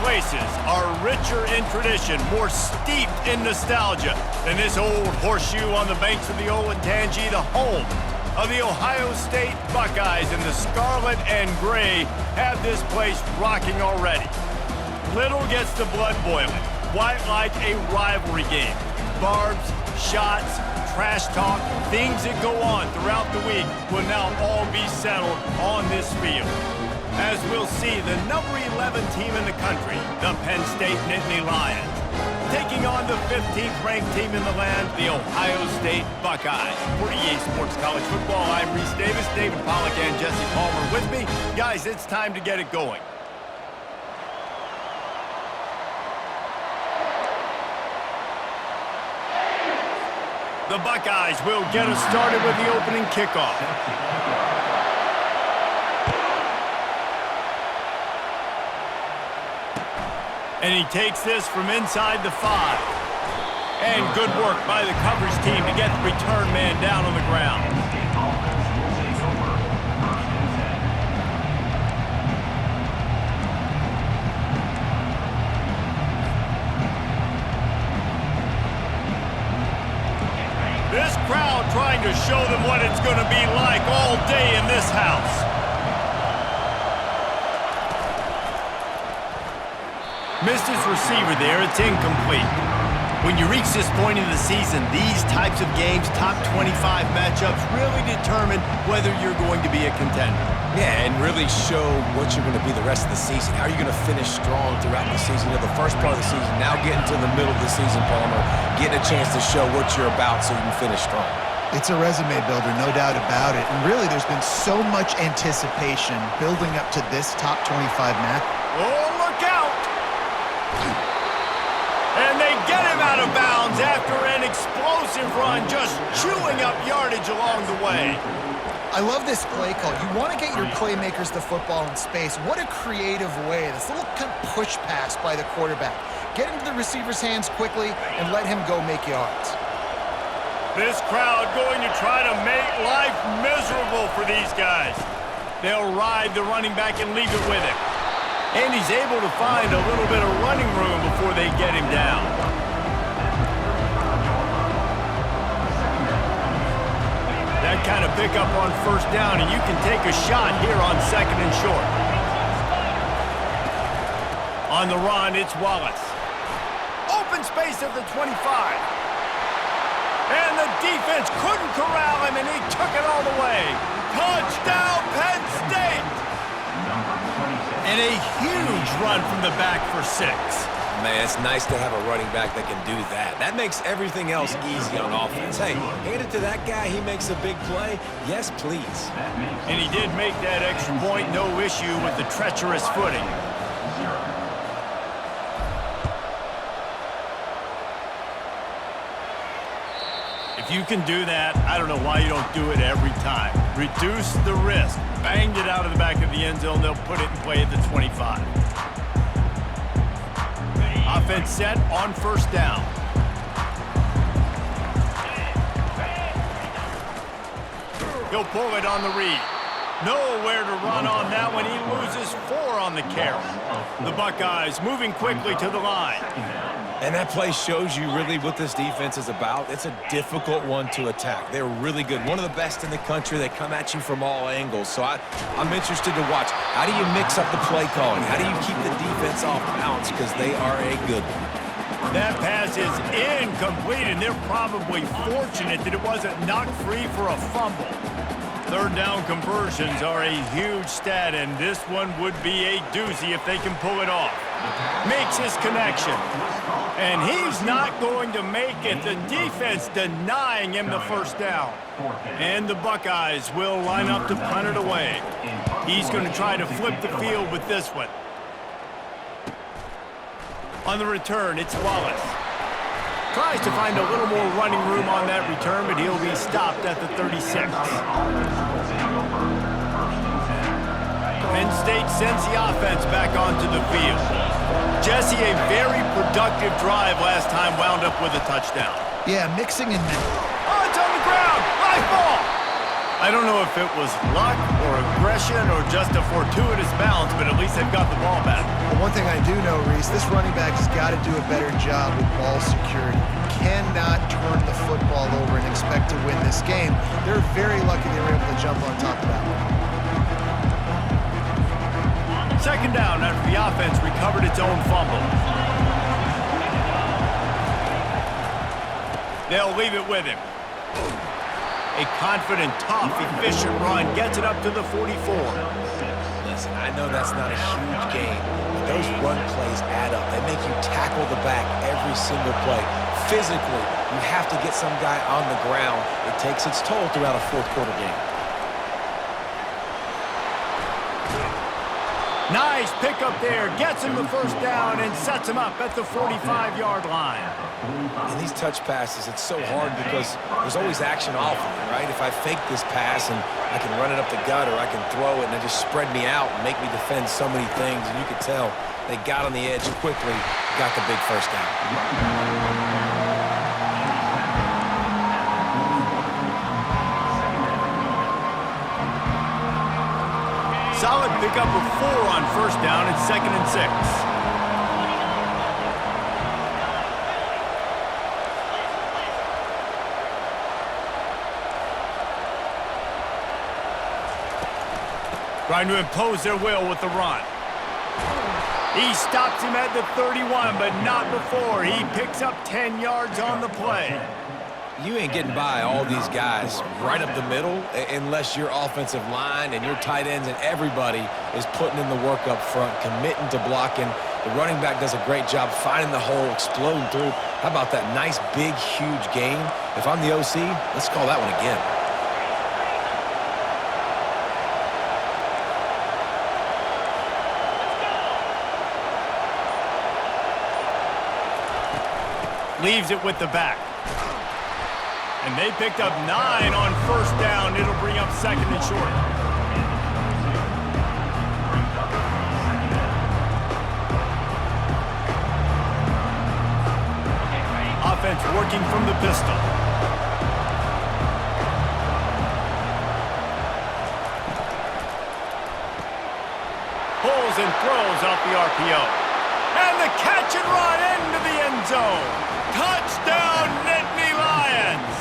places are richer in tradition, more steeped in nostalgia than this old horseshoe on the banks of the Olentangy, the home of the Ohio State Buckeyes, and the scarlet and gray have this place rocking already. Little gets the blood boiling, quite like a rivalry game. Barbs, shots, trash talk, things that go on throughout the week will now all be settled on this field. As we'll see, the number 11 team in the country, the Penn State Nittany Lions, taking on the 15th ranked team in the land, the Ohio State Buckeyes. For EA Sports College Football, I'm Reese Davis, David Pollack and Jesse Palmer with me. Guys, it's time to get it going. The Buckeyes will get us started with the opening kickoff. And he takes this from inside the 5. And good work by the coverage team to get the return man down on the ground. This crowd trying to show them what it's going to be like all day in this house. Missed his receiver there. It's incomplete. When you reach this point in the season, these types of games, top 25 matchups, really determine whether you're going to be a contender. Yeah, and really show what you're going to be the rest of the season. How are you going to finish strong throughout the season? You know, the first part of the season, now getting to the middle of the season, Palmer, getting a chance to show what you're about so you can finish strong. It's a resume builder, no doubt about it. And really, there's been so much anticipation building up to this top 25 match. Oh, look out! And they get him out of bounds after an explosive run, just chewing up yardage along the way. I love this play call. You want to get your playmakers the football in space. What a creative way. This little kind of push pass by the quarterback. Get into the receiver's hands quickly and let him go make yards. This crowd going to try to make life miserable for these guys. They'll ride the running back and leave it with him. And he's able to find a little bit of running room before they get him down. That kind of pickup on first down, and you can take a shot here on second and short. On the run, it's Wallace. Open space at the 25. And the defense couldn't corral him, and he took it all the way. Touchdown, Penn State! And a huge run from the back for 6. Man, it's nice to have a running back that can do that. That makes everything else easy on offense. Hey, hand it to that guy. He makes a big play. Yes, please. And he did make that extra point. No issue with the treacherous footing. If you can do that, I don't know why you don't do it every time. Reduce the risk. Banged it out of the back of the end zone. They'll put it in play at the 25. Offense set on first down. He'll pull it on the read. Nowhere to run on that one. He loses 4 on the carry. The Buckeyes moving quickly to the line. And that play shows you really what this defense is about. It's a difficult one to attack. They're really good. One of the best in the country. They come at you from all angles. So I'm interested to watch. How do you mix up the play calling? How do you keep the defense off balance? Because they are a good one. That pass is incomplete, and they're probably fortunate that it wasn't knocked free for a fumble. Third down conversions are a huge stat, and this one would be a doozy if they can pull it off. Makes his connection. And he's not going to make it. The defense denying him the first down. And the Buckeyes will line up to punt it away. He's going to try to flip the field with this one. On the return, it's Wallace. Tries to find a little more running room on that return, but he'll be stopped at the 36. Penn State sends the offense back onto the field. Jesse, a very productive drive last time, wound up with a touchdown. Yeah, mixing and... Oh, it's on the ground! High ball! I don't know if it was luck or aggression or just a fortuitous bounce, but at least they've got the ball back. But one thing I do know, Reese, this running back has got to do a better job with ball security. Cannot turn the football over and expect to win this game. They're very lucky they were able to jump on top of that one. Second down after the offense recovered its own fumble. They'll leave it with him. A confident, tough, efficient run gets it up to the 44. Listen, I know that's not a huge game, but those run plays add up. They make you tackle the back every single play. Physically, you have to get some guy on the ground. It takes its toll throughout a fourth quarter game. Nice pickup there. Gets him the first down and sets him up at the 45-yard line. In these touch passes, it's so hard because there's always action off of it, right? If I fake this pass and I can run it up the gut or I can throw it and it just spread me out and make me defend so many things, and you could tell they got on the edge quickly, got the big first down. Solid pickup of 4 on first down and 2nd and 6. Trying to impose their will with the run. He stops him at the 31, but not before. He picks up 10 yards on the play. You ain't getting by all these guys right up the middle unless your offensive line and your tight ends and everybody is putting in the work up front, committing to blocking. The running back does a great job finding the hole, exploding through. How about that nice, big, huge gain? If I'm the OC, let's call that one again. Leaves it with the back. And they picked up 9 on first down. It'll bring up 2nd and short. Offense working from the pistol. Pulls and throws off the RPO. And the catch and run into the end zone. Touchdown, Nittany Lions!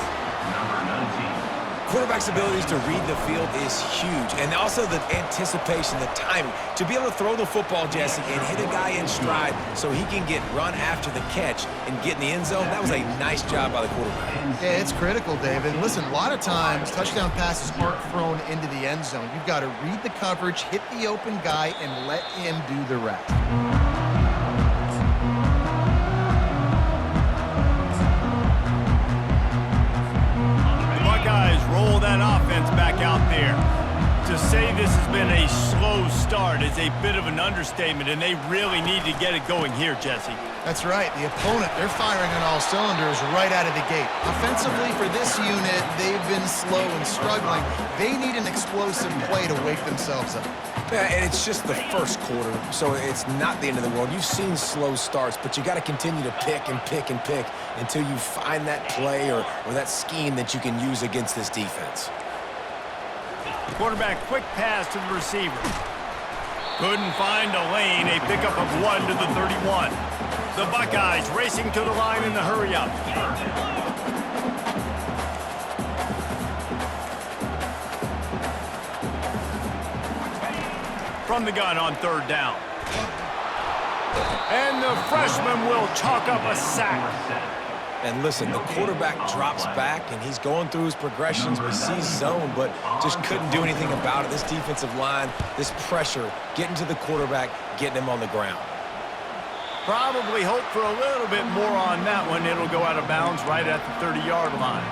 Quarterback's abilities to read the field is huge, and also the anticipation, the timing. To be able to throw the football, Jesse, and hit a guy in stride so he can get run after the catch and get in the end zone, that was a nice job by the quarterback. Yeah, it's critical, David. Listen, a lot of times touchdown passes aren't thrown into the end zone. You've got to read the coverage, hit the open guy, and let him do the rest. Roll that offense back out there. To say this has been a slow start is a bit of an understatement, and they really need to get it going here, Jesse. That's right. The opponent, they're firing on all cylinders right out of the gate. Offensively, for this unit, they've been slow and struggling. They need an explosive play to wake themselves up. Yeah, and it's just the first quarter, so it's not the end of the world. You've seen slow starts, but you got to continue to pick and pick and pick until you find that play or that scheme that you can use against this defense. Quarterback quick pass to the receiver. Couldn't find a lane. A pickup of 1 to the 31. The Buckeyes racing to the line in the hurry-up. From the gun on 3rd down. And the freshman will chalk up a sack. And listen, the quarterback drops back, and he's going through his progressions. We see zone, but just couldn't do anything about it. This defensive line, this pressure, getting to the quarterback, getting him on the ground. Probably hope for a little bit more on that one. It'll go out of bounds right at the 30-yard line.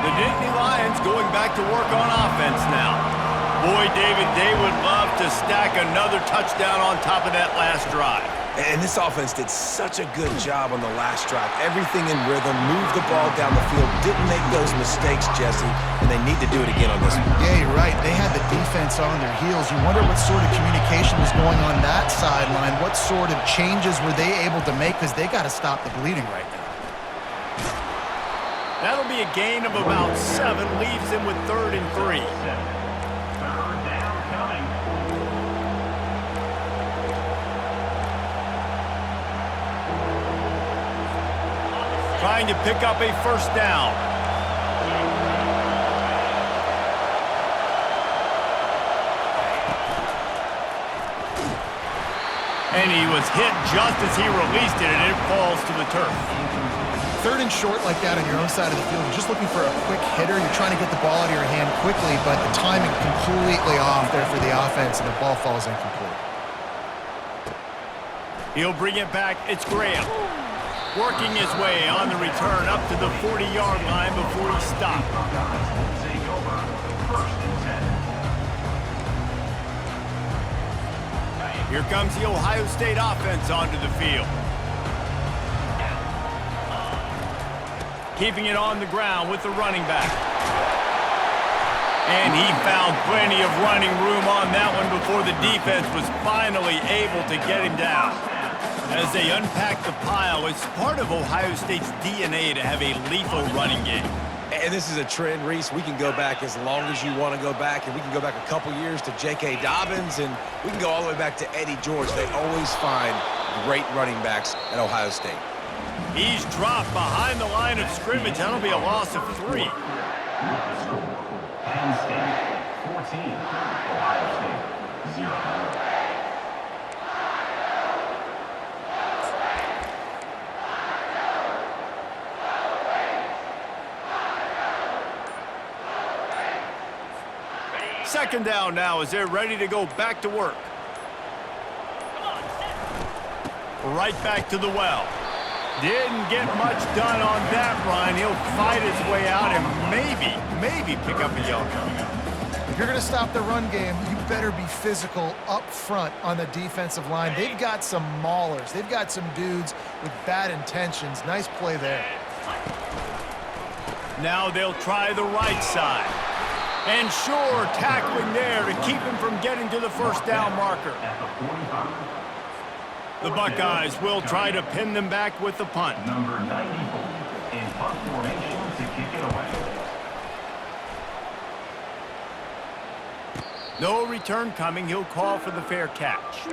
The Nittany Lions going back to work on offense now. Boy, David, they would love to stack another touchdown on top of that last drive. And this offense did such a good job on the last drive. Everything in rhythm, moved the ball down the field, didn't make those mistakes, Jesse, and they need to do it again on this one. Yeah, you're right. They had the defense on their heels. You wonder what sort of communication was going on that sideline. What sort of changes were they able to make? Because they got to stop the bleeding right now. That'll be a gain of about 7, leaves him with 3rd and 3. Trying to pick up a 1st down. And he was hit just as he released it, and it falls to the turf. 3rd and short like that on your own side of the field. You're just looking for a quick hitter. You're trying to get the ball out of your hand quickly, but the timing completely off there for the offense, and the ball falls incomplete. He'll bring it back. It's Graham. Working his way on the return up to the 40-yard line before he stopped. Here comes the Ohio State offense onto the field. Keeping it on the ground with the running back. And he found plenty of running room on that one before the defense was finally able to get him down. As they unpack the pile, it's part of Ohio State's DNA to have a lethal running game. And this is a trend, Reese. We can go back as long as you want to go back, and we can go back a couple years to J.K. Dobbins, and we can go all the way back to Eddie George. They always find great running backs at Ohio State. He's dropped behind the line of scrimmage. That'll be a loss of 3. Penn State 14, Ohio State 0. Second down now as they're ready to go back to work. Right back to the well. Didn't get much done on that run. He'll fight his way out and maybe pick up a yard. If you're going to stop the run game, you better be physical up front on the defensive line. They've got some maulers. They've got some dudes with bad intentions. Nice play there. Now they'll try the right side. And sure, tackling there to keep him from getting to the 1st down marker. The Buckeyes will try to pin them back with the punt. Number 94 in punt formation to kick it away. No return coming. He'll call for the fair catch.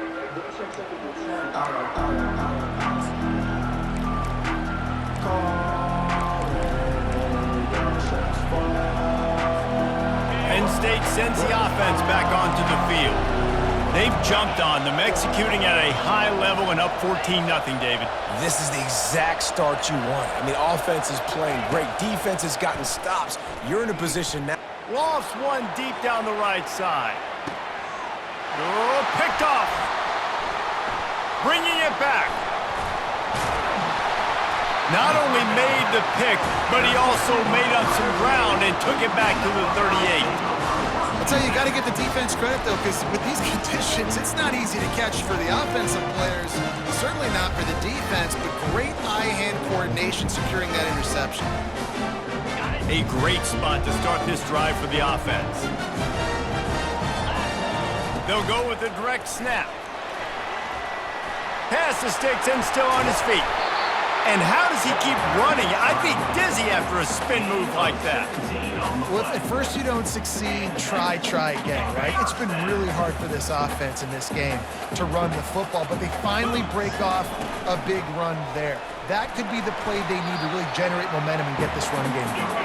Penn State sends the offense back onto the field. They've jumped on them, executing at a high level and up 14-0, David. This is the exact start you want. I mean, offense is playing great. Defense has gotten stops. You're in a position now. Lofts one deep down the right side. Oh, picked off. Bringing it back. Not only made the pick, but he also made up some ground and took it back to the 38. I'll tell you, you got to give the defense credit, though, because with these conditions, it's not easy to catch for the offensive players. Certainly not for the defense, but great eye-hand coordination securing that interception. A great spot to start this drive for the offense. They'll go with a direct snap. Pass the sticks and still on his feet. And how does he keep running? I'd be dizzy after a spin move like that. Well, if at first you don't succeed, try again, right? It's been really hard for this offense in this game to run the football, but they finally break off a big run there. That could be the play they need to really generate momentum and get this run game going.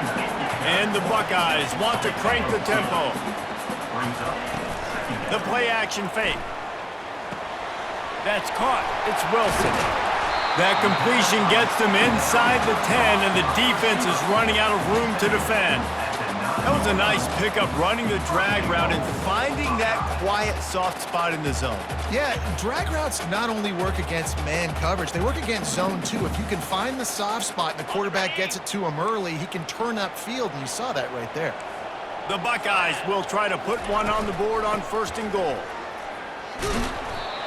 And the Buckeyes want to crank the tempo. The play action fake. That's caught. It's Wilson. That completion gets them inside the 10, and the defense is running out of room to defend. That was a nice pickup, running the drag route and finding that quiet, soft spot in the zone. Yeah, drag routes not only work against man coverage, they work against zone too. If you can find the soft spot and the quarterback gets it to him early, he can turn upfield, and you saw that right there. The Buckeyes will try to put one on the board on 1st and goal.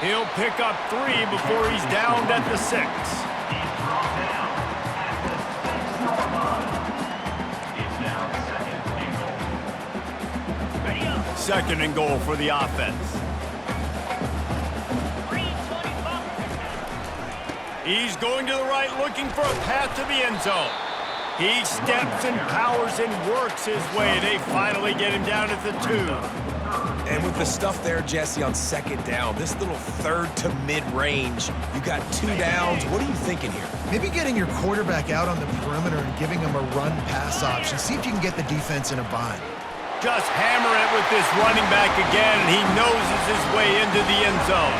He'll pick up 3 before he's downed at the 6. Second and goal for the offense. He's going to the right, looking for a path to the end zone. He steps and powers and works his way. They finally get him down at the 2. And with the stuff there, Jesse, on second down, this little third to mid-range, you got 2 downs. What are you thinking here? Maybe getting your quarterback out on the perimeter and giving him a run-pass option. See if you can get the defense in a bind. Just hammer it with this running back again, and he noses his way into the end zone.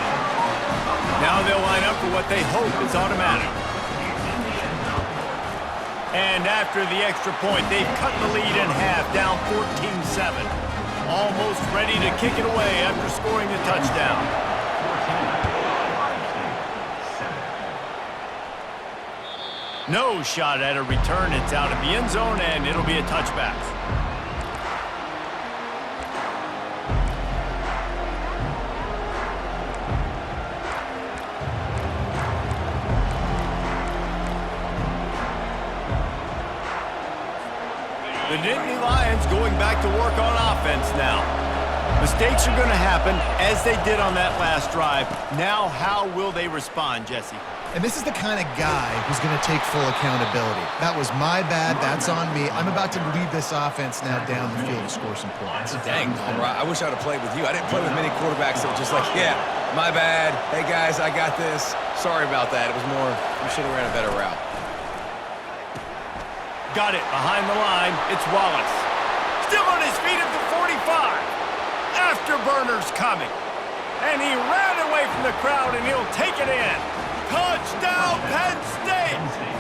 Now they'll line up for what they hope is automatic. And after the extra point, they've cut the lead in half, down 14-7. Almost ready to kick it away after scoring the touchdown. No shot at a return. It's out of the end zone, and it'll be a touchback. The Nittany Lions going back to work on offense now. Mistakes are going to happen, as they did on that last drive. Now, how will they respond, Jesse? And this is the kind of guy who's going to take full accountability. That was my bad. That's on me. I'm about to lead this offense now down the field to score some points. Dang, Palmer, I wish I'd have played with you. I didn't play with many quarterbacks that were just like, yeah, my bad. Hey, guys, I got this. Sorry about that. It was more, we should have ran a better route. Got it behind the line. It's Wallace. Still on his feet at the 45. Afterburner's coming. And he ran away from the crowd, and he'll take it in. Touchdown, Penn State!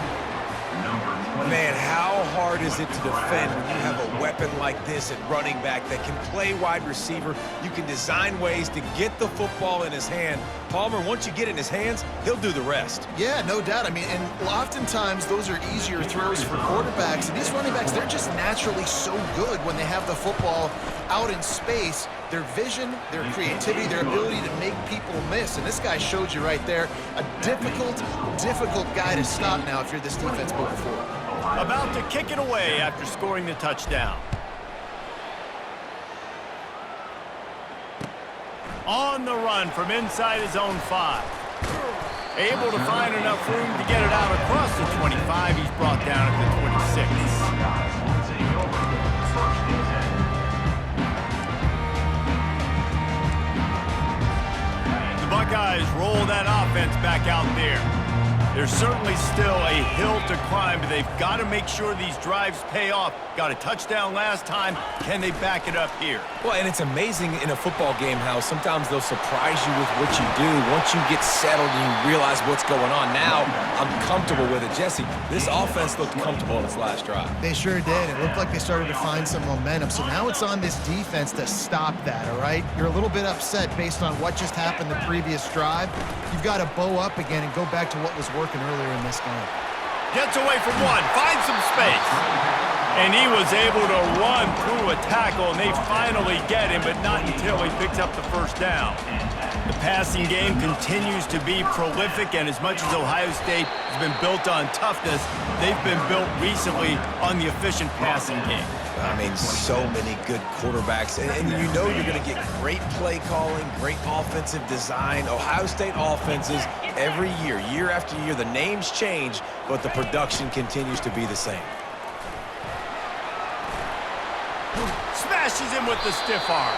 Man, how hard is it to defend when you have a weapon like this at running back that can play wide receiver? You can design ways to get the football in his hand. Palmer, once you get it in his hands, he'll do the rest. Yeah, no doubt. I mean, and oftentimes those are easier throws for quarterbacks. And these running backs, they're just naturally so good when they have the football out in space. Their vision, their creativity, their ability to make people miss. And this guy showed you right there, a difficult guy to stop now if you're this defense moving forward. About to kick it away after scoring the touchdown. On the run from inside his own 5. Able to find enough room to get it out across the 25. He's brought down at the 26. The Buckeyes roll that offense back out there. There's certainly still a hill to climb, but they've got to make sure these drives pay off. Got a touchdown last time. Can they back it up here? Well, and it's amazing in a football game how sometimes they'll surprise you with what you do. Once you get settled and you realize what's going on, now I'm comfortable with it. Jesse, this offense looked comfortable in its last drive. They sure did. It looked like they started to find some momentum. So now it's on this defense to stop that, all right? You're a little bit upset based on what just happened the previous drive. You've got to bow up again and go back to what was working earlier in this game. Gets away from one, finds some space. And he was able to run through a tackle, and they finally get him, but not until he picks up the first down. The passing game continues to be prolific, and as much as Ohio State has been built on toughness, they've been built recently on the efficient passing game. I mean, so many good quarterbacks, and you know you're going to get great play calling, great offensive design. Ohio State offenses every year, year after year, the names change, but the production continues to be the same. Smashes him with the stiff arm.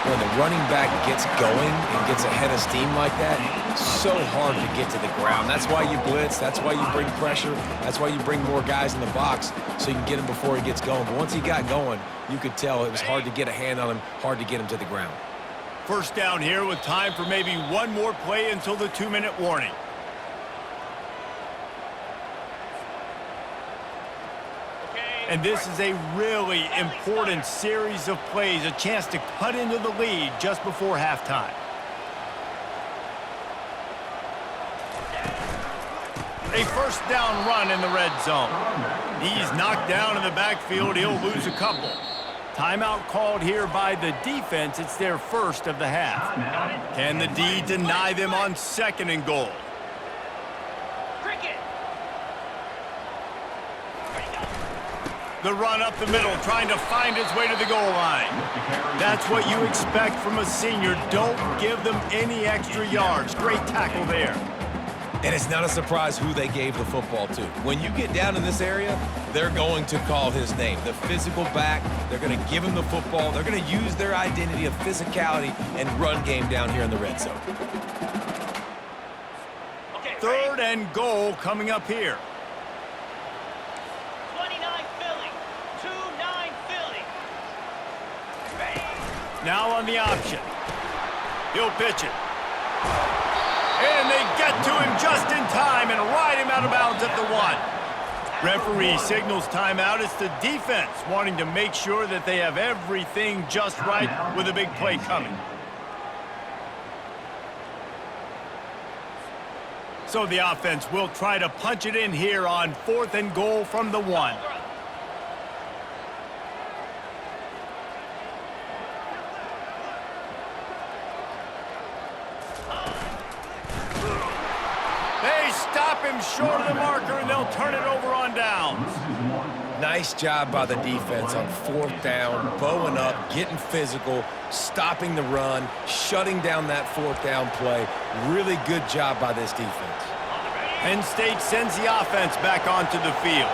When the running back gets going and gets ahead of steam like that, so hard to get to the ground. That's why you blitz. That's why you bring pressure. That's why you bring more guys in the box so you can get him before he gets going. But once he got going, you could tell it was hard to get a hand on him, hard to get him to the ground. First down here with time for maybe one more play until the 2-minute warning. And this is a really important series of plays, a chance to cut into the lead just before halftime. A first down run in the red zone. He's knocked down in the backfield. He'll lose a couple. Timeout called here by the defense. It's their first of the half. Can the D deny them on 2nd and goal? The run up the middle, trying to find his way to the goal line. That's what you expect from a senior. Don't give them any extra yards. Great tackle there. And it's not a surprise who they gave the football to. When you get down in this area, they're going to call his name. The physical back, they're going to give him the football. They're going to use their identity of physicality and run game down here in the red zone. Third and goal coming up here. 29 Philly. 2-9 Philly. Now on the option. He'll pitch it. And they get to him just in time and ride him out of bounds at the 1. Referee signals timeout. It's the defense wanting to make sure that they have everything just right with a big play coming. So the offense will try to punch it in here on 4th and goal from the 1. They stop him short of the marker, and they'll turn it over on downs. Nice job by the defense on 4th down, bowing up, getting physical, stopping the run, shutting down that 4th down play. Really good job by this defense. Penn State sends the offense back onto the field.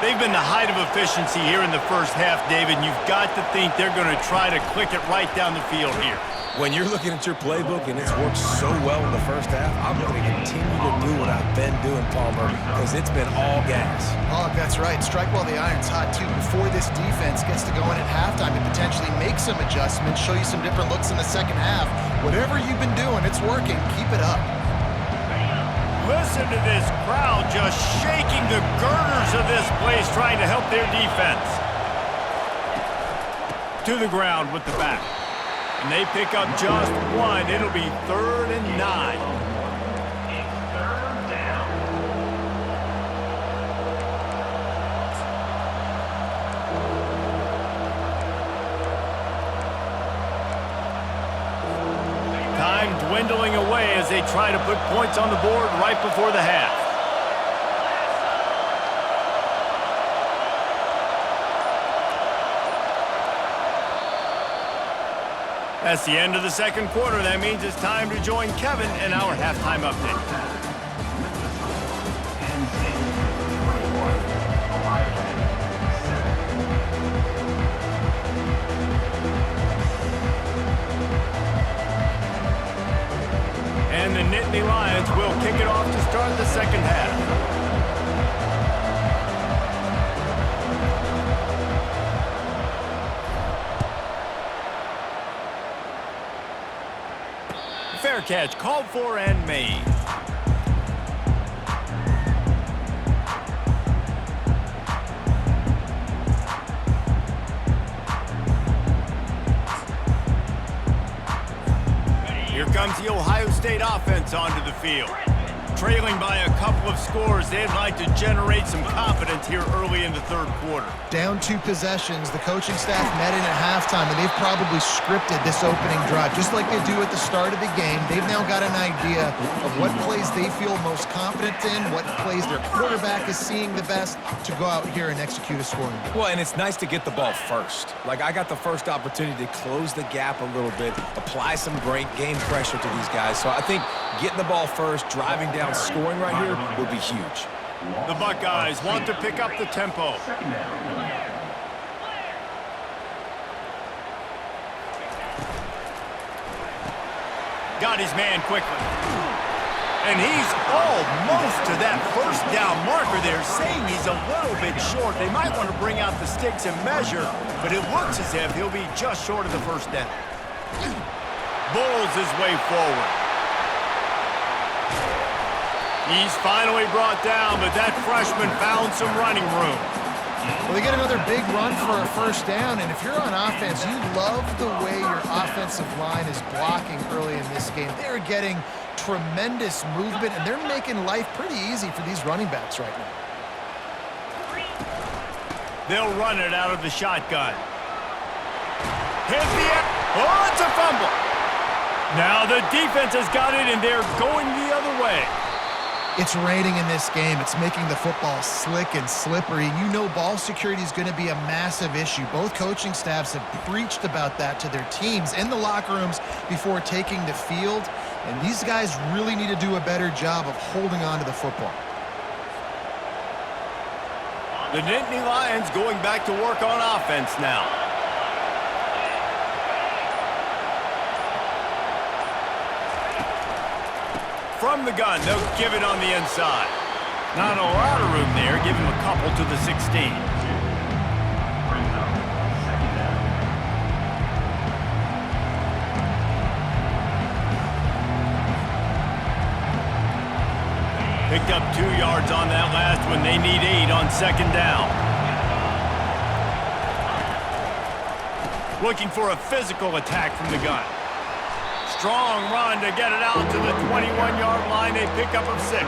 They've been the height of efficiency here in the first half, David, and you've got to think they're going to try to click it right down the field here. When you're looking at your playbook and it's worked so well in the first half, I'm going to continue to do what I've been doing, Palmer, because it's been all gas. Oh, that's right. Strike while the iron's hot, too. Before this defense gets to go in at halftime to potentially make some adjustments, show you some different looks in the second half. Whatever you've been doing, it's working. Keep it up. Listen to this crowd just shaking the girders of this place, trying to help their defense. To the ground with the back. And they pick up just 1. It'll be 3rd and 9. Third down. Time dwindling away as they try to put points on the board right before the half. That's the end of the second quarter. That means it's time to join Kevin in our halftime update. Penn State 21, Ohio State 7. And the Nittany Lions will kick it off to start the second half. Fair catch called for and made. Here comes the Ohio State offense onto the field. Trailing by a couple of scores, they'd like to generate some confidence here early in the third quarter. Down 2 possessions, the coaching staff met in at halftime, and they've probably scripted this opening drive. Just like they do at the start of the game, they've now got an idea of what plays they feel most confident in, what plays their quarterback is seeing the best to go out here and execute a scoring. Well, and it's nice to get the ball first. Like, I got the first opportunity to close the gap a little bit, apply some great game pressure to these guys. So I think getting the ball first, driving down, scoring right here would be huge. The Buckeyes want to pick up the tempo. Second down. Got his man quickly. And he's almost to that first down marker there, saying he's a little bit short. They might want to bring out the sticks and measure, but it looks as if he'll be just short of the first down. Bulls his way forward. He's finally brought down, but that freshman found some running room. Well, they get another big run for a first down, and if you're on offense, you love the way your offensive line is blocking early in this game. They're getting tremendous movement, and they're making life pretty easy for these running backs right now. They'll run it out of the shotgun. Hit the air. Oh, it's a fumble. Now the defense has got it, and they're going the other way. It's raining in this game. It's making the football slick and slippery. And you know ball security is going to be a massive issue. Both coaching staffs have preached about that to their teams in the locker rooms before taking the field. And these guys really need to do a better job of holding on to the football. The Nittany Lions going back to work on offense now. From the gun, they'll give it on the inside. Not a lot of room there. Give him a couple to the 16. Picked up 2 yards on that last one. They need 8 on second down. Looking for a physical attack from the gun. Strong run to get it out to the 21-yard line. They pick up of 6.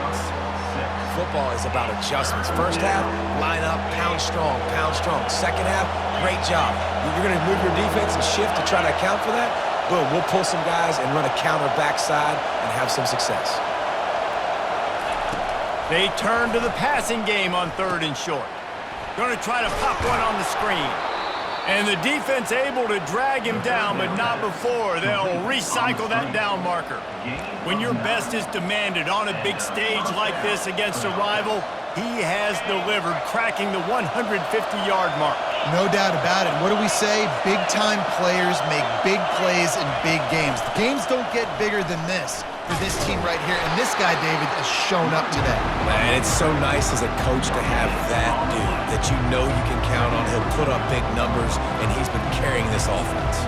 Football is about adjustments. First half, line up, pound strong, pound strong. Second half, great job. You're going to move your defense and shift to try to account for that. Boom, we'll pull some guys and run a counter backside and have some success. They turn to the passing game on 3rd and short. Going to try to pop one on the screen. And the defense able to drag him down, but not before. They'll recycle that down marker. When your best is demanded on a big stage like this against a rival, he has delivered, cracking the 150-yard mark. No doubt about it. What do we say? Big-time players make big plays in big games. The games don't get bigger than this for this team right here, and this guy, David, has shown up today. Man, it's so nice as a coach to have that dude that you know you can count on. He'll put up big numbers, and he's been carrying this offense.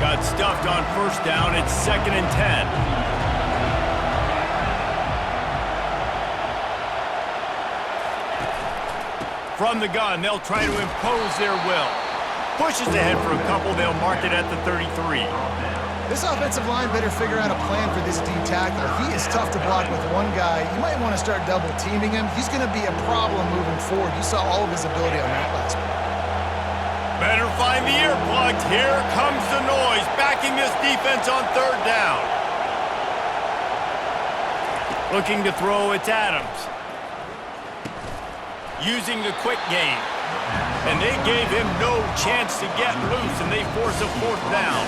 Got stuffed on first down. It's 2nd and 10. From the gun, they'll try to impose their will. Pushes ahead for a couple. They'll mark it at the 33. This offensive line better figure out a plan for this D tackle. He is tough to block with one guy. You might want to start double-teaming him. He's going to be a problem moving forward. You saw all of his ability on that last play. Better find the earplugs. Here comes the noise, backing this defense on 3rd down. Looking to throw, it's Adams. Using the quick game. And they gave him no chance to get loose, and they force a 4th down.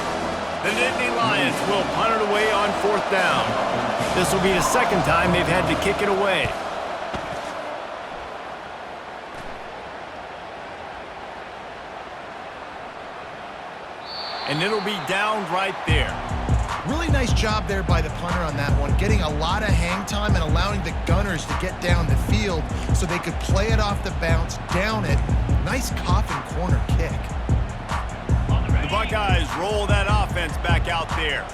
The Nittany Lions will punt it away on 4th down. This will be the 2nd time they've had to kick it away. And it'll be down right there. Really nice job there by the punter on that one, getting a lot of hang time and allowing the gunners to get down the field so they could play it off the bounce, down it. Nice coffin corner kick. The Buckeyes roll that offense back out there.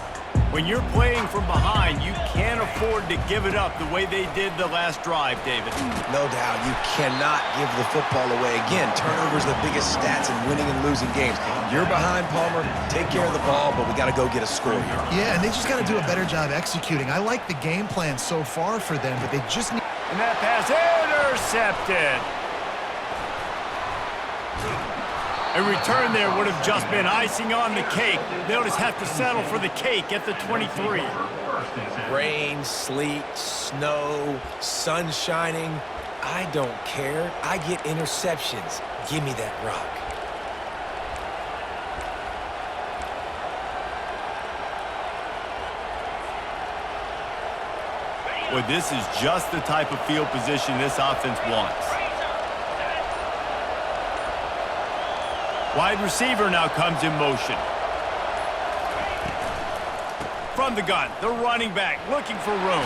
When you're playing from behind, you can't afford to give it up the way they did the last drive, David. No doubt, you cannot give the football away. Again, turnovers are the biggest stats in winning and losing games. You're behind, Palmer. Take care of the ball, but we got to go get a score here. Yeah, and they just got to do a better job executing. I like the game plan so far for them, but they just need... And that pass intercepted. A return there would have just been icing on the cake. They'll just have to settle for the cake at the 23. Rain, sleet, snow, sun shining. I don't care. I get interceptions. Give me that rock. Well, this is just the type of field position this offense wants. Wide receiver now comes in motion. From the gun, the running back looking for room.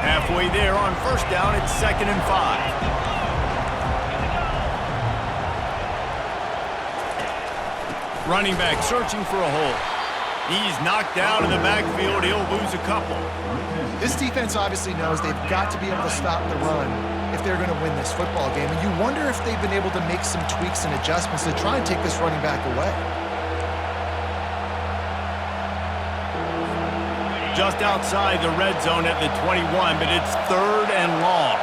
Halfway there on first down, it's 2nd and 5. Running back searching for a hole. He's knocked down in the backfield. He'll lose a couple. This defense obviously knows they've got to be able to stop the run if they're going to win this football game. And you wonder if they've been able to make some tweaks and adjustments to try and take this running back away. Just outside the red zone at the 21, but it's 3rd and long.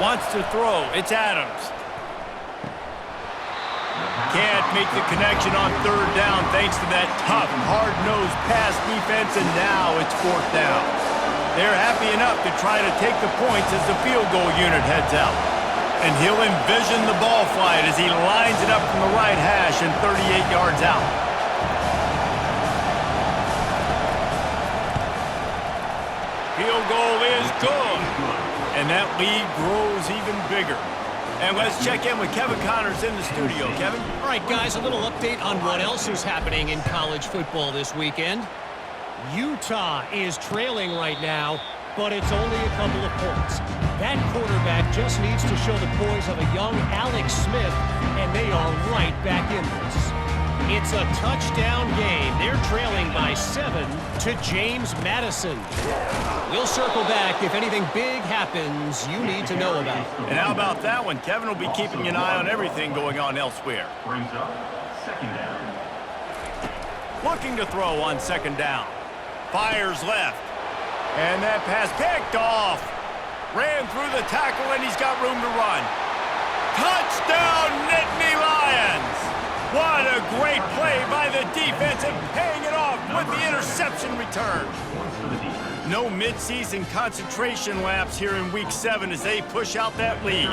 Wants to throw. It's Adams. Can't make the connection on 3rd down thanks to that tough, hard-nosed pass defense, and now it's 4th down. They're happy enough to try to take the points as the field goal unit heads out. And he'll envision the ball flight as he lines it up from the right hash and 38 yards out. Field goal is good. And that lead grows even bigger. And let's check in with Kevin Connors in the studio. Kevin? All right, guys, a little update on what else is happening in college football this weekend. Utah is trailing right now, but it's only a couple of points. That quarterback just needs to show the poise of a young Alex Smith, and they are right back in this. It's a touchdown game. They're trailing by 7 to James Madison. We'll circle back if anything big happens you need to know about. And how about that one? Kevin will be keeping an eye on everything going on elsewhere. Brings up 2nd down. Looking to throw on 2nd down. Fires left. And that pass picked off. Ran through the tackle, and he's got room to run. Touchdown, Nittany Lions! What a great play by the defense and paying it off with the interception return. No midseason concentration laps here in Week 7 as they push out that lead.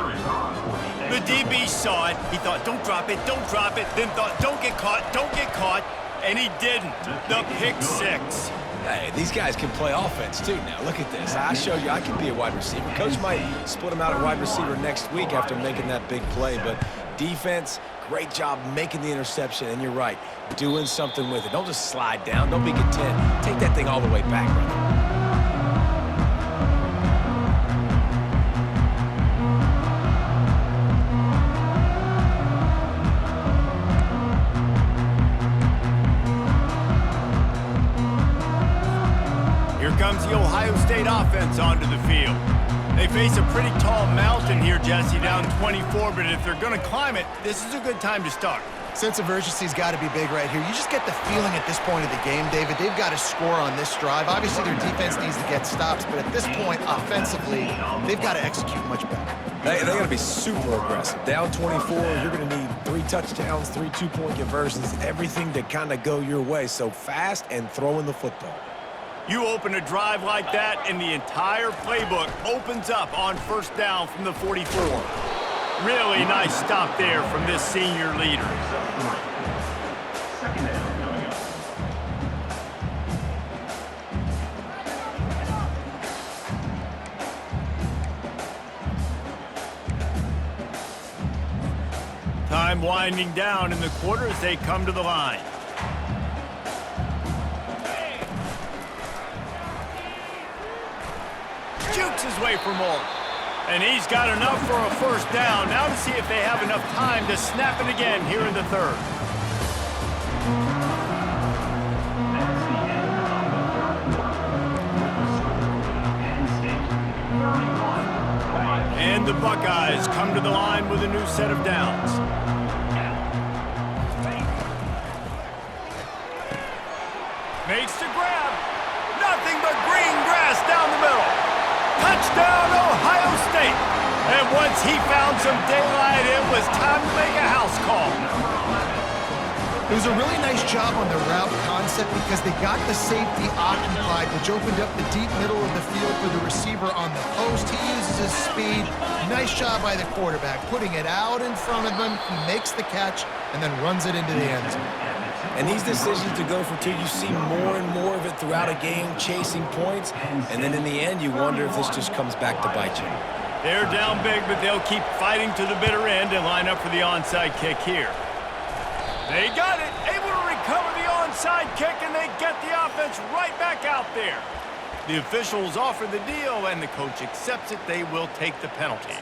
The DB saw it. He thought, don't drop it, then thought, don't get caught, and he didn't. The pick 6. Hey, these guys can play offense, too. Now, look at this. I showed you I can be a wide receiver. Coach might split him out at wide receiver next week after making that big play. But defense, great job making the interception. And you're right, doing something with it. Don't just slide down. Don't be content. Take that thing all the way back, brother. Comes the Ohio State offense onto the field. They face a pretty tall mountain here, Jesse, down 24, but if they're going to climb it, this is a good time to start. Sense of urgency's got to be big right here. You just get the feeling at this point of the game, David, they've got to score on this drive. Obviously, their defense needs to get stops, but at this point, offensively, they've got to execute much better. They got to be super aggressive. Down 24, you're going to need 3 touchdowns, 3 two-point conversions, everything to kind of go your way. So fast and throwing the football. You open a drive like that, and the entire playbook opens up on 1st down from the 44. Really nice stop there from this senior leader. 2nd down coming up. Time winding down in the quarter as they come to the line. Jukes his way for more. And he's got enough for a 1st down. Now to see if they have enough time to snap it again here in the 3rd. That's the end of the 3rd quarter. Penn State 31. And the Buckeyes come to the line with a new set of downs. Makes the grab. Nothing but green grass down the middle. Touchdown, Ohio State. And once he found some daylight, it was time to make a house call. It was a really nice job on the route concept because they got the safety occupied, which opened up the deep middle of the field for the receiver on the post. He uses his speed. Nice job by the quarterback, putting it out in front of him. He makes the catch and then runs it into the end zone. And these decisions to go for 2, you see more and more of it throughout a game, chasing points. And then in the end, you wonder if this just comes back to bite you. They're down big, but they'll keep fighting to the bitter end and line up for the onside kick here. They got it, able to recover the onside kick, and they get the offense right back out there. The officials offer the deal, and the coach accepts it. They will take the penalty.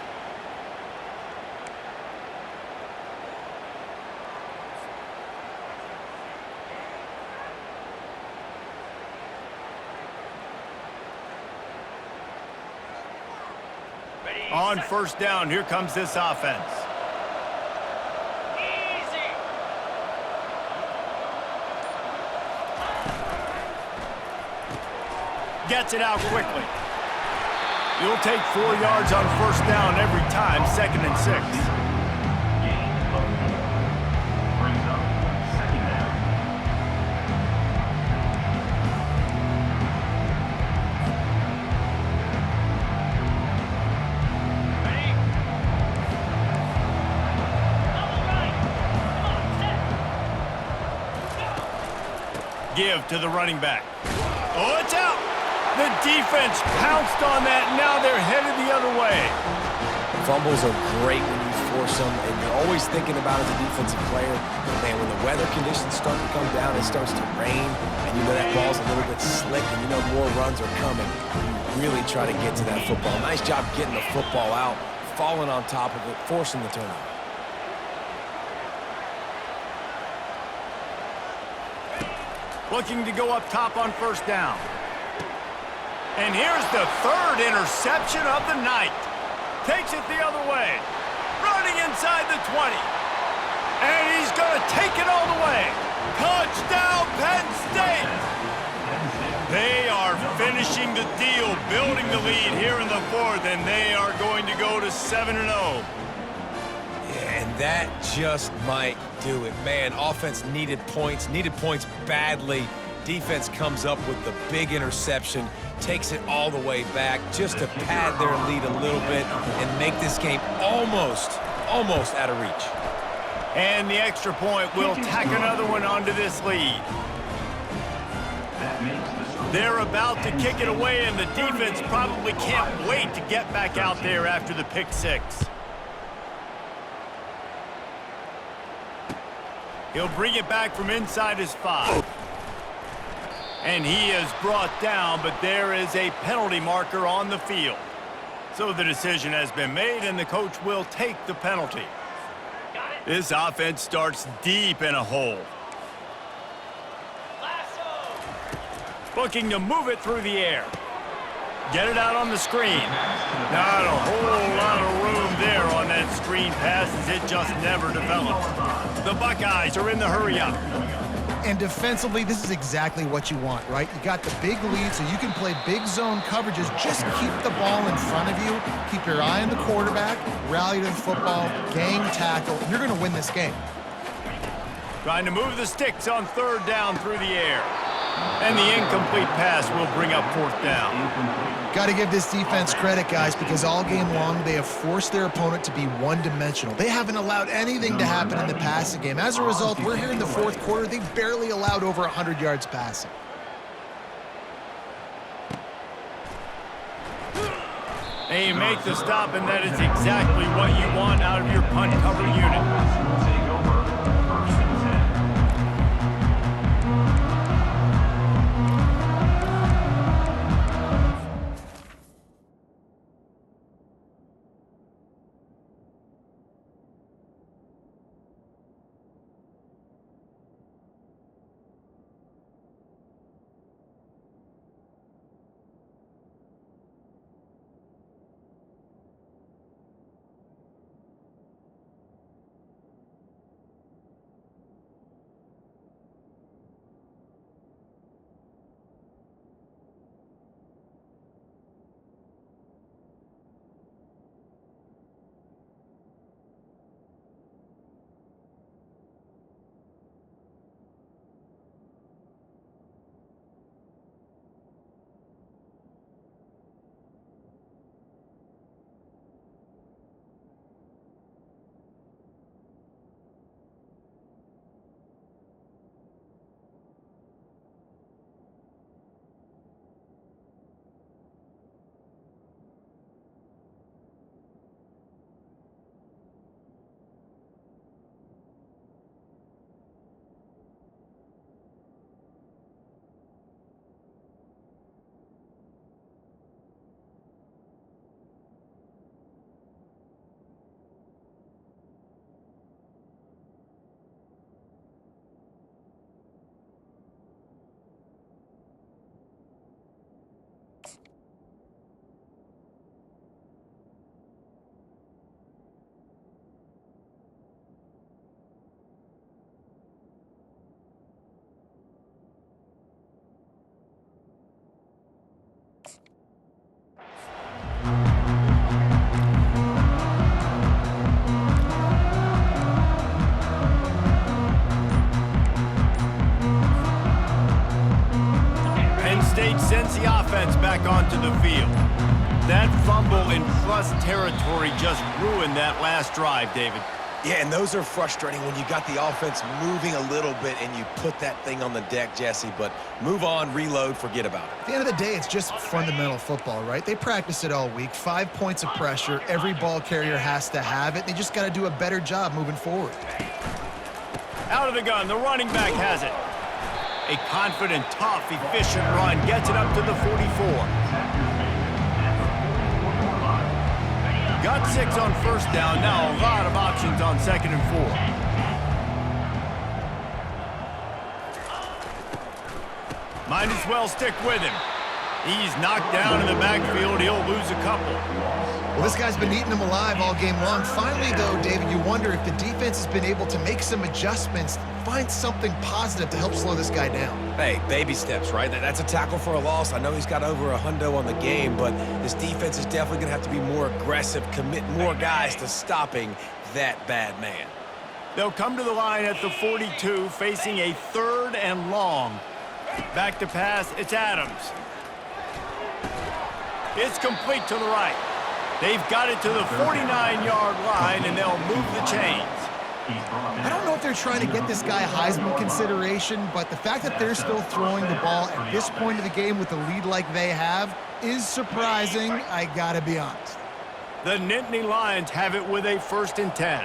On first down, here comes this offense. Easy. Gets it out quickly. You'll take 4 yards on first down every time, 2nd and 6. Gain of 4. Brings up 2nd down. Ready? Double right. Come on, set. Go. Give to the running back. Oh, it's out. The defense pounced on that. Now they're headed the other way. Fumbles are great when you force them, and you're always thinking about as a defensive player, but man, when the weather conditions start to come down, it starts to rain, and you know that ball's a little bit slick, and you know more runs are coming. You really try to get to that football. Nice job getting the football out, falling on top of it, forcing the turnover. Looking to go up top on first down. And here's the 3rd interception of the night. Takes it the other way. Running inside the 20. And he's going to take it all the way. Touchdown, Penn State! They are finishing the deal, building the lead here in the 4th, and they are going to go to 7-0. Yeah, and that just might do it. Man, offense needed points badly. Defense comes up with the big interception, takes it all the way back just to pad their lead a little bit and make this game almost out of reach. And the extra point will tack another one onto this lead. That makes the score. They're about to kick it away, and the defense probably can't wait to get back out there after the pick 6. He'll bring it back from inside his 5. And he is brought down, but there is a penalty marker on the field. So the decision has been made, and the coach will take the penalty. Got it. This offense starts deep in a hole. Lasso. Looking to move it through the air. Get it out on the screen. Not a whole lot of room there on that screen pass, as it just never developed. The Buckeyes are in the hurry-up. And defensively, this is exactly what you want, right? You got the big lead, so you can play big zone coverages. Just keep the ball in front of you. Keep your eye on the quarterback. Rally to the football. Gang tackle. You're going to win this game. Trying to move the sticks on 3rd down through the air. And the incomplete pass will bring up 4th down. Got to give this defense credit, guys, because all game long they have forced their opponent to be one-dimensional. They haven't allowed anything to happen in the passing game. As a result, we're here in the 4th quarter. They barely allowed over 100 yards passing. And you make the stop, and that is exactly what you want out of your punt cover unit. Take over 1st and 10. State sends the offense back onto the field. That fumble in plus territory just ruined that last drive, David. Yeah, and those are frustrating when you got the offense moving a little bit and you put that thing on the deck, Jesse. But move on, reload, forget about it. At the end of the day, it's just fundamental football, right? They practice it all week. 5 points of pressure. Every ball carrier has to have it. They just got to do a better job moving forward. Out of the gun, the running back has it. A confident, tough, efficient run gets it up to the 44. Got 6 on first down. Now a lot of options on 2nd and 4. Might as well stick with him. He's knocked down in the backfield. He'll lose a couple. Well, this guy's been eating them alive all game long. Finally, though, David, you wonder if the defense has been able to make some adjustments, find something positive to help slow this guy down. Hey, baby steps, right? That's a tackle for a loss. I know he's got over a hundo on the game, but this defense is definitely going to have to be more aggressive, commit more guys to stopping that bad man. They'll come to the line at the 42, facing a 3rd and long. Back to pass, it's Adams. It's complete to the right. They've got it to the 49-yard line, and they'll move the chains. I don't know if they're trying to get this guy Heisman consideration, but the fact that they're still throwing the ball at this point of the game with the lead like they have is surprising, I gotta be honest. The Nittany Lions have it with a 1st and 10.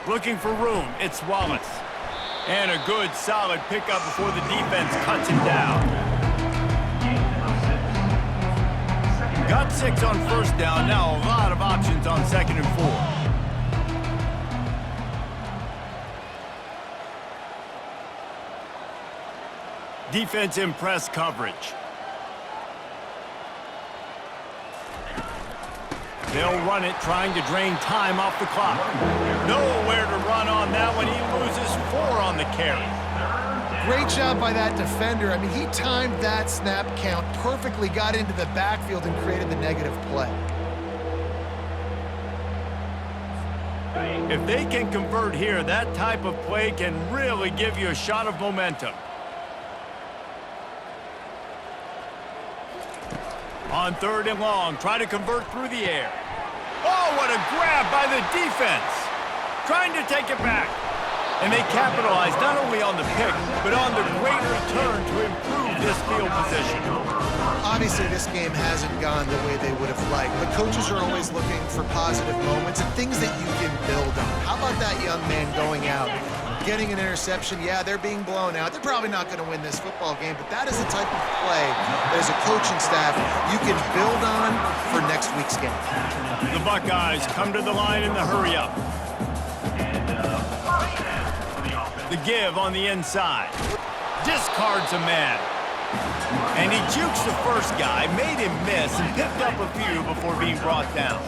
Looking for room, it's Wallace. And a good, solid pickup before the defense cuts him down. Got 6 on first down. Now a lot of options on 2nd and 4. Defense in press coverage. They'll run it, trying to drain time off the clock. Nowhere to run on that one. He loses 4 on the carry. Great job by that defender. I mean, he timed that snap count perfectly, got into the backfield and created the negative play. If they can convert here, that type of play can really give you a shot of momentum. On 3rd and long, try to convert through the air. Oh, what a grab by the defense. Trying to take it back. And they capitalize not only on the pick, but on the great return to improve this field position. Obviously, this game hasn't gone the way they would have liked, but coaches are always looking for positive moments and things that you can build on. How about that young man going out, getting an interception? Yeah, they're being blown out. They're probably not going to win this football game, but that is the type of play that as a coaching staff you can build on for next week's game. The Buckeyes come to the line in the hurry-up. The give on the inside. Discards a man. And he jukes the first guy, made him miss, and picked up a few before being brought down.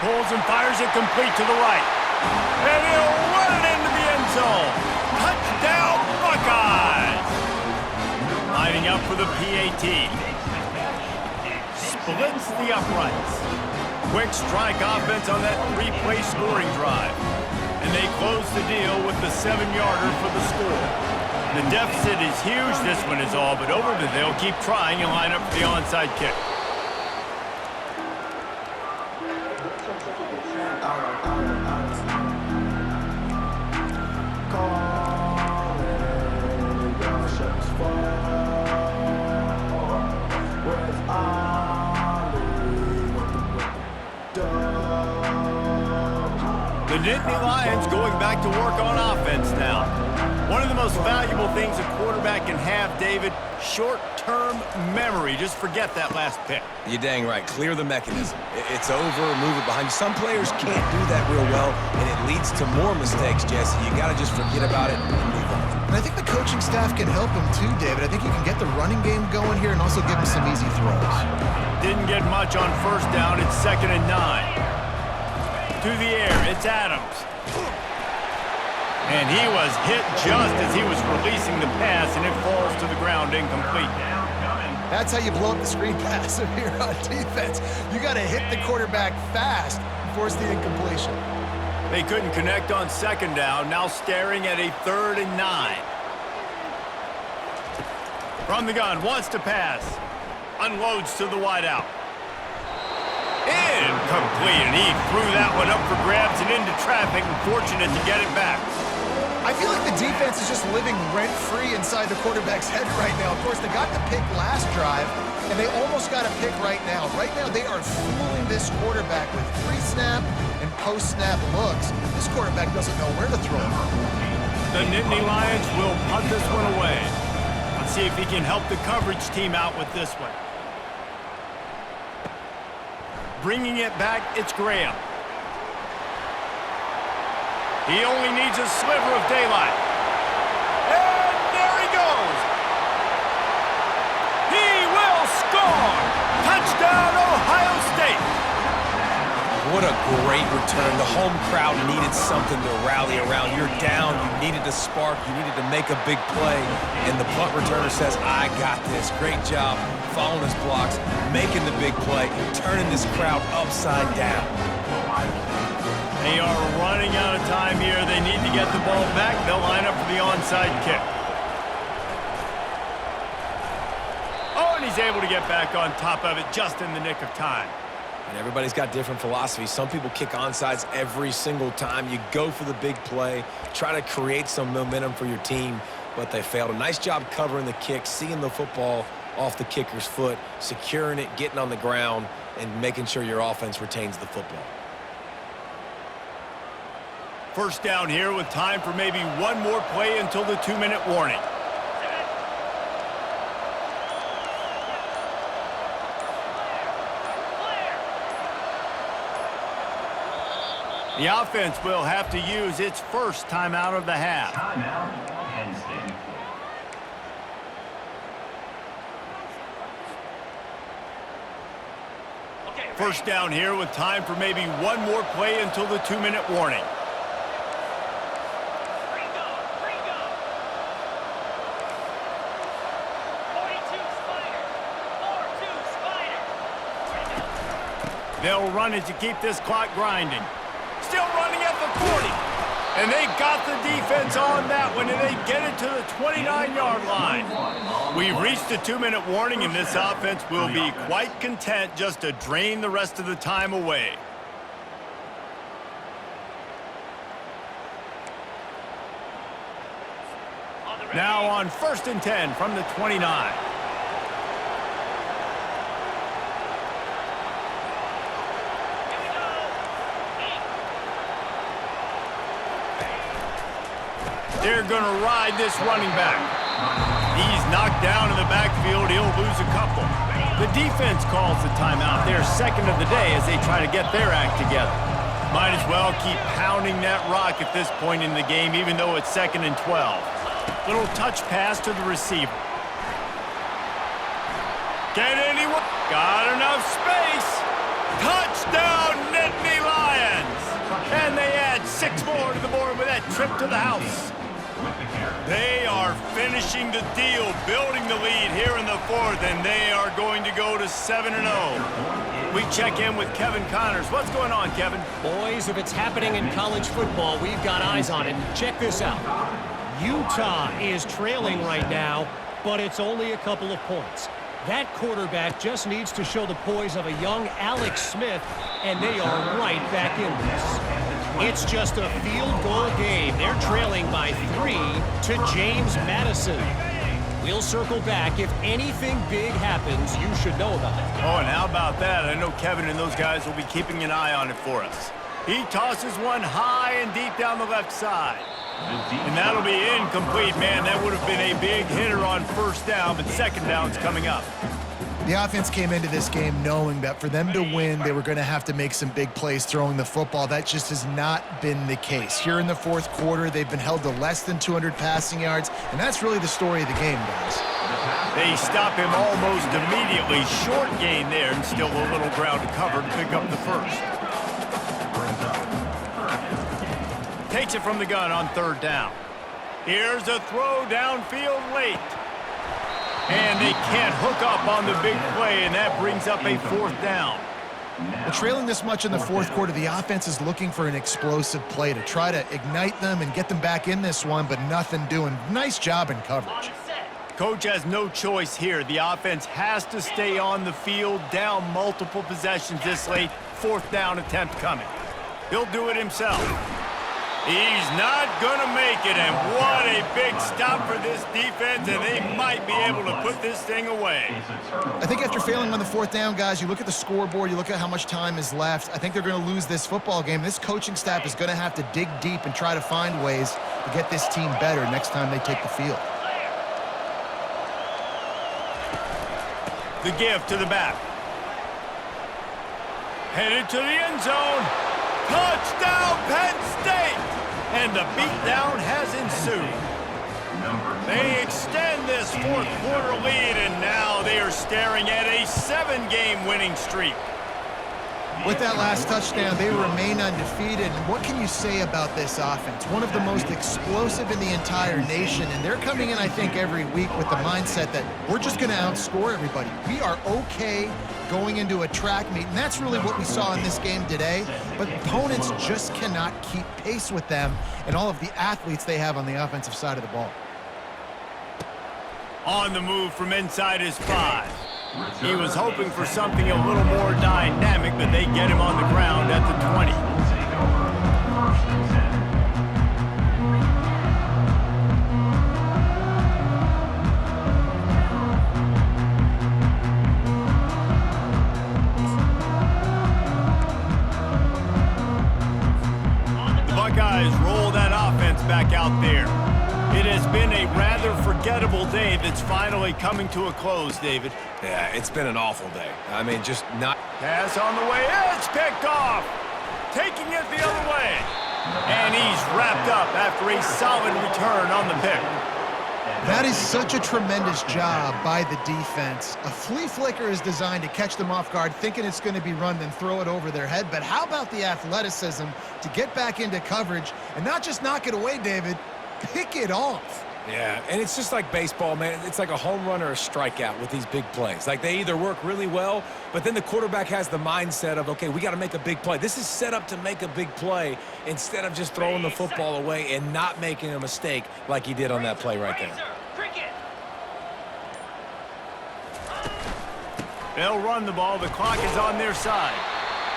Pulls and fires it complete to the right. And he'll run it into the end zone. Touchdown, Buckeyes! Lining up for the PAT. Splits the uprights. Quick strike offense on that 3-play scoring drive. And they close the deal with the 7-yarder for the score. The deficit is huge. This one is all but over, but they'll keep trying and line up for the onside kick. The Nittany Lions going back to work on offense now. One of the most valuable things a quarterback can have, David, short-term memory. Just forget that last pick. You're dang right. Clear the mechanism. It's over, move it behind you. Some players can't do that real well, and it leads to more mistakes, Jesse. You got to just forget about it and move on. And I think the coaching staff can help him too, David. I think you can get the running game going here and also give him some easy throws. Didn't get much on first down. It's 2nd and 9. To the air, it's Adams. And he was hit just as he was releasing the pass, and it falls to the ground incomplete. That's how you blow up the screen pass if you're on defense. You got to hit the quarterback fast and force the incompletion. They couldn't connect on second down, now staring at a 3rd and 9. From the gun, wants to pass. Unloads to the wideout. Incomplete, and he threw that one up for grabs and into traffic, and fortunate to get it back. I feel like the defense is just living rent-free inside the quarterback's head right now. Of course, they got the pick last drive, and they almost got a pick right now. Right now, they are fooling this quarterback with pre-snap and post-snap looks. This quarterback doesn't know where to throw it. The Nittany Lions will punt this one away. Let's see if he can help the coverage team out with this one. Bringing it back, it's Graham. He only needs a sliver of daylight. And there he goes. He will score. Touchdown, Ohio State. What a great return. The home crowd needed something to rally around. You're down. You needed a spark. You needed to make a big play. And the punt returner says, I got this. Great job following his blocks, making the big play, turning this crowd upside down. They are running out of time here. They need to get the ball back. They'll line up for the onside kick. Oh, and he's able to get back on top of it just in the nick of time. And everybody's got different philosophies. Some people kick onside every single time. You go for the big play, try to create some momentum for your team, but they failed. A nice job covering the kick, seeing the football off the kicker's foot, securing it, getting on the ground, and making sure your offense retains the football. First down here with time for maybe one more play until the 2-minute warning. The offense will have to use its first timeout of the half. Timeout, Penn State. First down here with time for maybe one more play until the 2-minute warning. They'll run it to keep this clock grinding. Still running at the 40. And they got the defense on that one, and they get it to the 29-yard line. We've reached the 2-minute warning, and this offense will be quite content just to drain the rest of the time away. Now on 1st and 10 from the 29. They're going to ride this running back. He's knocked down in the backfield. He'll lose a couple. The defense calls the timeout. They're second of the day as they try to get their act together. Might as well keep pounding that rock at this point in the game, even though it's 2nd and 12. Little touch pass to the receiver. Can anyone? Got enough space. Touchdown, Nittany Lions. And they add 6 more to the board with that trip to the house. They are finishing the deal, building the lead here in the 4th, and they are going to go to 7-0. We check in with Kevin Connors. What's going on, Kevin? Boys, if it's happening in college football, we've got eyes on it. Check this out. Utah is trailing right now, but it's only a couple of points. That quarterback just needs to show the poise of a young Alex Smith, and they are right back in this. It's just a field goal game. They're trailing by 3 to James Madison. We'll circle back. If anything big happens, you should know about it. Oh, and how about that? I know Kevin and those guys will be keeping an eye on it for us. He tosses one high and deep down the left side. And that'll be incomplete, man. That would have been a big hitter on 1st down, but 2nd down's coming up. The offense came into this game knowing that for them to win, they were going to have to make some big plays throwing the football. That just has not been the case. Here in the 4th quarter, they've been held to less than 200 passing yards, and that's really the story of the game, guys. They stop him almost immediately. Short gain there, and still a little ground to cover to pick up the 1st. Takes it from the gun on 3rd down. Here's a throw downfield late. And they can't hook up on the big play, and that brings up a 4th down. Well, trailing this much in the 4th quarter, the offense is looking for an explosive play to try to ignite them and get them back in this one, but nothing doing. Nice job in coverage. Coach has no choice here. The offense has to stay on the field, down multiple possessions this late. 4th down attempt coming. He'll do it himself. He's not going to make it, and what a big stop for this defense, and they might be able to put this thing away. I think after failing on the 4th down, guys, you look at the scoreboard, you look at how much time is left. I think they're going to lose this football game. This coaching staff is going to have to dig deep and try to find ways to get this team better next time they take the field. The give to the back. Headed to the end zone. Touchdown, Penn State! And the beatdown has ensued. They extend this 4th quarter lead, and now they are staring at a 7-game winning streak. With that last touchdown, they remain undefeated. And what can you say about this offense? One of the most explosive in the entire nation, and they're coming in, I think, every week with the mindset that we're just going to outscore everybody. We are okay going into a track meet, and that's really what we saw in this game today. But opponents just cannot keep pace with them and all of the athletes they have on the offensive side of the ball. On the move from inside his 5. He was hoping for something a little more dynamic, but they get him on the ground at the 20. The Buckeyes roll that offense back out there. It has been a rather forgettable day that's finally coming to a close, David. Yeah, it's been an awful day. I mean, just not... Pass on the way. It's picked off. Taking it the other way. And he's wrapped up after a solid return on the pick. That is such a tremendous job by the defense. A flea flicker is designed to catch them off guard, thinking it's going to be run, then throw it over their head. But how about the athleticism to get back into coverage and not just knock it away, David, pick it off. Yeah, and it's just like baseball, man. It's like a home run or a strikeout with these big plays. Like, they either work really well, but then the quarterback has the mindset of, okay, we got to make a big play. This is set up to make a big play instead of just throwing the football away and not making a mistake like he did on that play right there. They'll run the ball. The clock is on their side.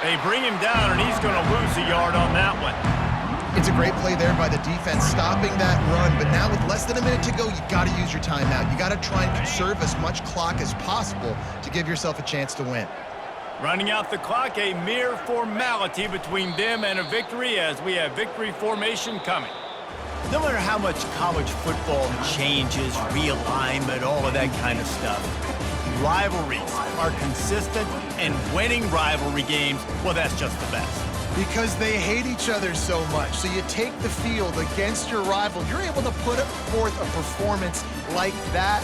They bring him down, and he's going to lose a yard on that one. It's a great play there by the defense, stopping that run. But now with less than a minute to go, you got to use your timeout. You got to try and conserve as much clock as possible to give yourself a chance to win. Running out the clock, a mere formality between them and a victory as we have victory formation coming. No matter how much college football changes, realignment, all of that kind of stuff, rivalries are consistent, and winning rivalry games, well, that's just the best. Because they hate each other so much. So you take the field against your rival. You're able to put forth a performance like that.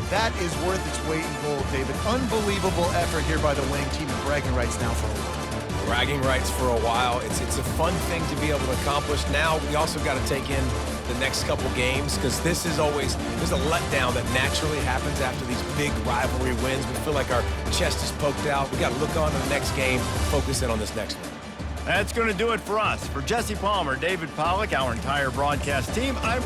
That is worth its weight in gold, David. Unbelievable effort here by the winning team, and bragging rights now for a while. Bragging rights for a while. It's a fun thing to be able to accomplish. Now we also got to take in the next couple games, because this is always, there's a letdown that naturally happens after these big rivalry wins. We feel like our chest is poked out. We got to look on to the next game, focus in on this next one. That's going to do it for us. For Jesse Palmer, David Pollack, our entire broadcast team, I'm